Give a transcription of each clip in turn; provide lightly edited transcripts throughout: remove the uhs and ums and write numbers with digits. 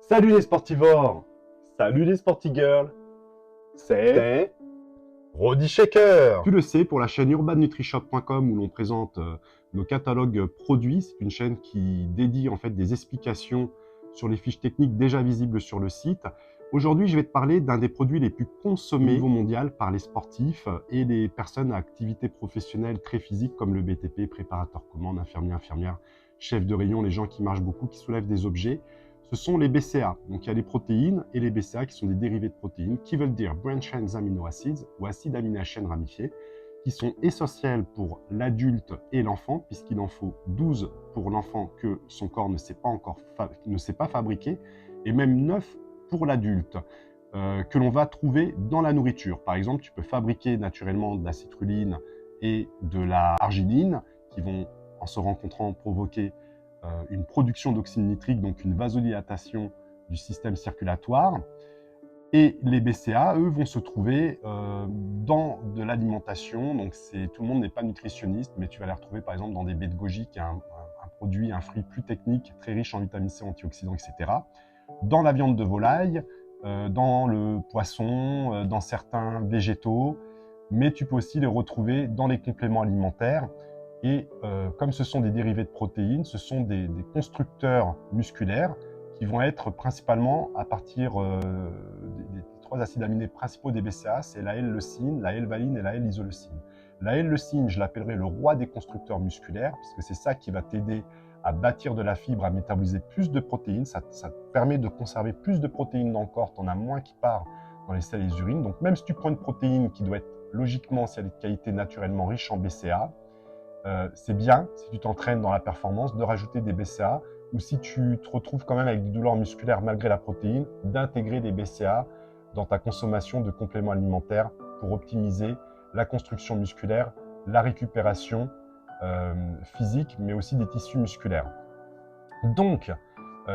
Salut les sportivores! Salut les sportigirls! C'est Rody Shaker! Tu le sais, pour la chaîne urbannutrishop.com où l'on présente nos catalogues produits, c'est une chaîne qui dédie en fait des explications sur les fiches techniques déjà visibles sur le site. Aujourd'hui, je vais te parler d'un des produits les plus consommés au niveau mondial par les sportifs et les personnes à activité professionnelle très physique comme le BTP, préparateur commande, infirmier, infirmière, chef de rayon, les gens qui marchent beaucoup, qui soulèvent des objets. Ce sont les BCA. Donc il y a les protéines et les BCA qui sont des dérivés de protéines, qui veulent dire Branched Amino Acids ou acides aminés à chaîne ramifiée, qui sont essentiels pour l'adulte et l'enfant, puisqu'il en faut 12 pour l'enfant que son corps ne sait pas fabriquer, et même 9 pour l'adulte, que l'on va trouver dans la nourriture. Par exemple, tu peux fabriquer naturellement de la citrulline et de la arginine, qui vont, en se rencontrant, provoquer une production d'oxyde nitrique, donc une vasodilatation du système circulatoire. Et les BCA, eux, vont se trouver dans de l'alimentation. Donc tout le monde n'est pas nutritionniste, mais tu vas les retrouver par exemple dans des baies de goji, qui est un produit, un fruit plus technique, très riche en vitamine C, antioxydants, etc. Dans la viande de volaille, dans le poisson, dans certains végétaux, mais tu peux aussi les retrouver dans les compléments alimentaires. Et comme ce sont des dérivés de protéines, ce sont des constructeurs musculaires qui vont être principalement à partir des trois acides aminés principaux des BCA, c'est la L-leucine, la L-valine et la L-isoleucine. La L-leucine, je l'appellerai le roi des constructeurs musculaires, puisque c'est ça qui va t'aider à bâtir de la fibre, à métaboliser plus de protéines. Ça te permet de conserver plus de protéines dans le corps, tu en as moins qui part dans les selles et les urines. Donc même si tu prends une protéine qui doit être logiquement, si elle est de qualité, naturellement riche en BCA, c'est bien, si tu t'entraînes dans la performance, de rajouter des BCA, ou si tu te retrouves quand même avec des douleurs musculaires malgré la protéine, d'intégrer des BCA dans ta consommation de compléments alimentaires pour optimiser la construction musculaire, la récupération physique, mais aussi des tissus musculaires. Donc,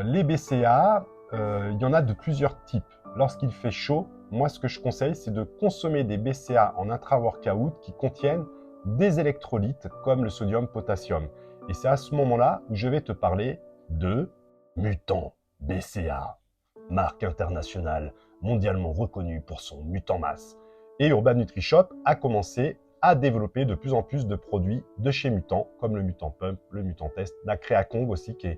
les BCA, il y en a de plusieurs types. Lorsqu'il fait chaud, moi ce que je conseille, c'est de consommer des BCA en intra-workout qui contiennent des électrolytes comme le sodium-potassium. Et c'est à ce moment-là où je vais te parler de Mutant BCA, marque internationale mondialement reconnue pour son Mutant Mass. Et Urban NutriShop a commencé à développer de plus en plus de produits de chez Mutant, comme le Mutant Pump, le Mutant Test, la Créacong aussi, qui est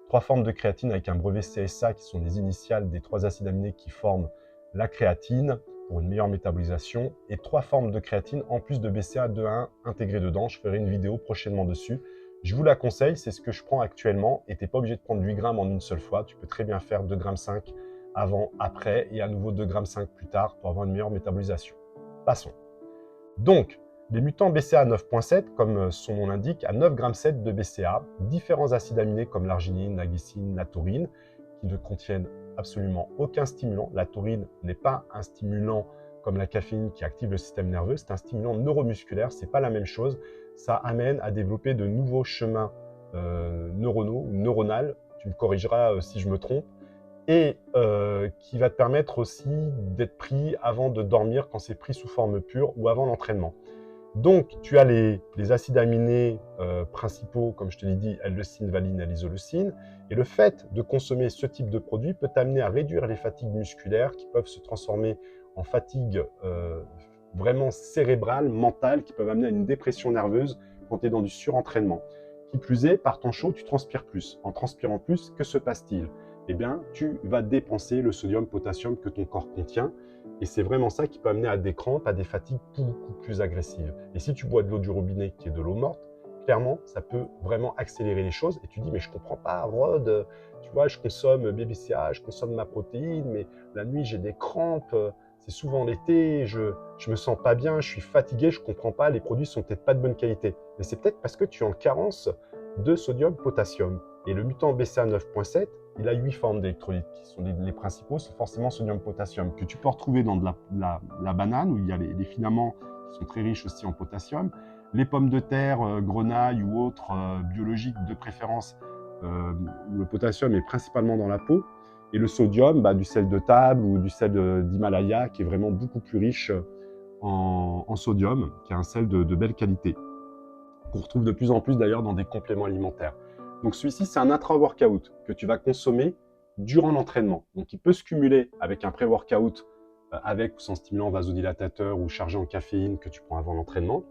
3 formes de créatine avec un brevet CSA qui sont les initiales des 3 acides aminés qui forment la créatine pour une meilleure métabolisation, et 3 formes de créatine en plus de BCA 2,1 intégrées dedans. Je ferai une vidéo prochainement dessus. Je vous la conseille, c'est ce que je prends actuellement, et tu n'es pas obligé de prendre 8 grammes en une seule fois. Tu peux très bien faire 2,5 g avant, après, et à nouveau 2,5 g plus tard pour avoir une meilleure métabolisation. Passons. Donc, les mutants BCA 9.7, comme son nom l'indique, à 9,7 g de BCA, différents acides aminés comme l'arginine, la glycine, la taurine, qui ne contiennent absolument aucun stimulant. La taurine n'est pas un stimulant comme la caféine qui active le système nerveux, c'est un stimulant neuromusculaire, c'est pas la même chose. Ça amène à développer de nouveaux chemins neuronaux ou neuronales, tu me corrigeras si je me trompe, et qui va te permettre aussi d'être pris avant de dormir quand c'est pris sous forme pure ou avant l'entraînement. Donc, tu as les acides aminés principaux, comme je te l'ai dit, L-leucine, valine, L-isoleucine. Et le fait de consommer ce type de produit peut t'amener à réduire les fatigues musculaires qui peuvent se transformer en fatigue vraiment cérébrale, mentale, qui peuvent amener à une dépression nerveuse quand tu es dans du surentraînement. Qui plus est, par ton chaud, tu transpires plus. En transpirant plus, que se passe-t-il? Eh bien, tu vas dépenser le sodium, potassium que ton corps contient. Et c'est vraiment ça qui peut amener à des crampes, à des fatigues beaucoup plus agressives. Et si tu bois de l'eau du robinet qui est de l'eau morte, clairement, ça peut vraiment accélérer les choses. Et tu dis, mais je comprends pas, Rod, tu vois, je consomme BCA, je consomme ma protéine, mais la nuit, j'ai des crampes, c'est souvent l'été, je me sens pas bien, je suis fatigué, je comprends pas, les produits sont peut-être pas de bonne qualité. Mais c'est peut-être parce que tu es en carence de sodium, potassium. Et le mutant BCA 9.7, il a 8 formes d'électrolytes qui sont les principaux, c'est forcément sodium, potassium, que tu peux retrouver dans de la banane, où il y a les filaments qui sont très riches aussi en potassium, les pommes de terre, grenailles ou autres biologiques de préférence, où le potassium est principalement dans la peau, et le sodium, du sel de table ou du sel d'Himalaya, qui est vraiment beaucoup plus riche en sodium, qui est un sel de belle qualité, qu'on retrouve de plus en plus d'ailleurs dans des compléments alimentaires. Donc celui-ci, c'est un intra-workout que tu vas consommer durant l'entraînement. Donc, il peut se cumuler avec un pré-workout, avec ou sans stimulant vasodilatateur ou chargé en caféine que tu prends avant l'entraînement.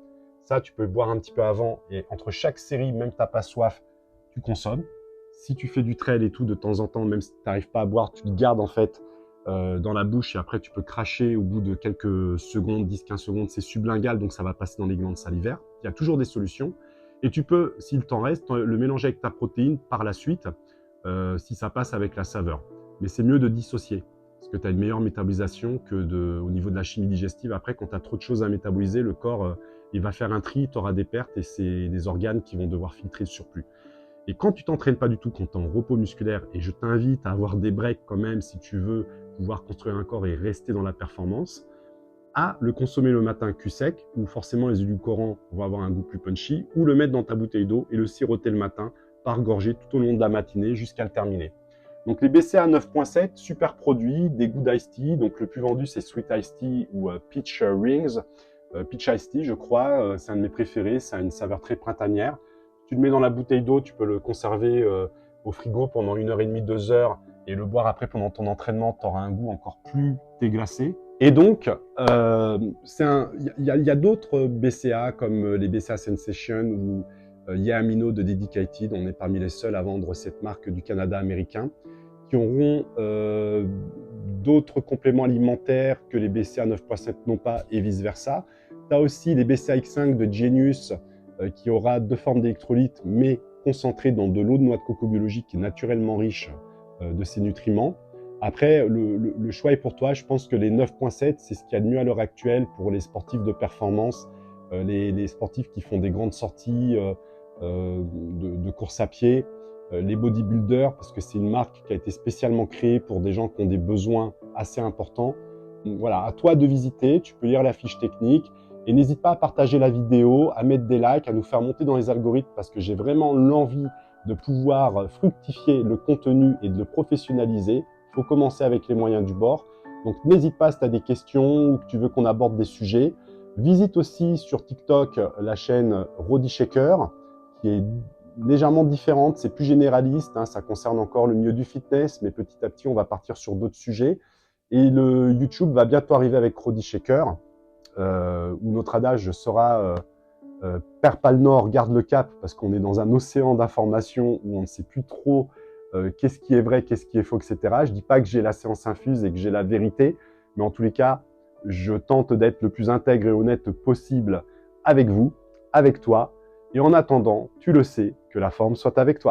Ça, tu peux boire un petit peu avant et entre chaque série, même si tu n'as pas soif, tu consommes. Si tu fais du trail et tout, de temps en temps, même si tu n'arrives pas à boire, tu le gardes en fait dans la bouche et après tu peux cracher au bout de quelques secondes, 10-15 secondes. C'est sublingual, donc ça va passer dans les glandes salivaires. Il y a toujours des solutions. Et tu peux, s'il t'en reste, le mélanger avec ta protéine par la suite, si ça passe avec la saveur. Mais c'est mieux de dissocier, parce que tu as une meilleure métabolisation au niveau de la chimie digestive. Après, quand tu as trop de choses à métaboliser, le corps il va faire un tri, tu auras des pertes et c'est des organes qui vont devoir filtrer le surplus. Et quand tu t'entraînes pas du tout, quand tu es en repos musculaire, et je t'invite à avoir des breaks quand même si tu veux pouvoir construire un corps et rester dans la performance, à le consommer le matin cul sec, où forcément les édulcorants vont avoir un goût plus punchy, ou le mettre dans ta bouteille d'eau et le siroter le matin par gorgée tout au long de la matinée jusqu'à le terminer. Donc les BCA 9.7, super produits, des goûts d'Ice Tea. Donc le plus vendu c'est Sweet Ice Tea ou Peach Rings. Peach Ice Tea je crois, c'est un de mes préférés, ça a une saveur très printanière. Tu le mets dans la bouteille d'eau, tu peux le conserver au frigo pendant 1h30, 2 heures et le boire après pendant ton entraînement, tu auras un goût encore plus déglacé. Et donc, il y a d'autres BCA comme les BCA Sensation ou Yeah Amino de Dedicated. On est parmi les seuls à vendre cette marque du Canada américain qui auront d'autres compléments alimentaires que les BCA 9.7 n'ont pas et vice-versa. Tu as aussi les BCA X5 de Genius qui aura 2 formes d'électrolytes mais concentrées dans de l'eau de noix de coco biologique qui est naturellement riche de ces nutriments. Après, le choix est pour toi. Je pense que les 9.7, c'est ce qu'il y a de mieux à l'heure actuelle pour les sportifs de performance, les sportifs qui font des grandes sorties de course à pied, les bodybuilders, parce que c'est une marque qui a été spécialement créée pour des gens qui ont des besoins assez importants. Voilà, à toi de visiter, tu peux lire la fiche technique et n'hésite pas à partager la vidéo, à mettre des likes, à nous faire monter dans les algorithmes parce que j'ai vraiment l'envie de pouvoir fructifier le contenu et de le professionnaliser. Il faut commencer avec les moyens du bord. Donc n'hésite pas si tu as des questions ou que tu veux qu'on aborde des sujets. Visite aussi sur TikTok la chaîne Rody Shaker qui est légèrement différente, c'est plus généraliste, hein, ça concerne encore le milieu du fitness, mais petit à petit on va partir sur d'autres sujets. Et le YouTube va bientôt arriver avec Rody Shaker, où notre adage sera perds pas le nord, garde le cap, parce qu'on est dans un océan d'informations où on ne sait plus trop qu'est-ce qui est vrai, qu'est-ce qui est faux, etc. Je dis pas que j'ai la science infuse et que j'ai la vérité, mais en tous les cas, je tente d'être le plus intègre et honnête possible avec vous, avec toi. Et en attendant, tu le sais, que la forme soit avec toi.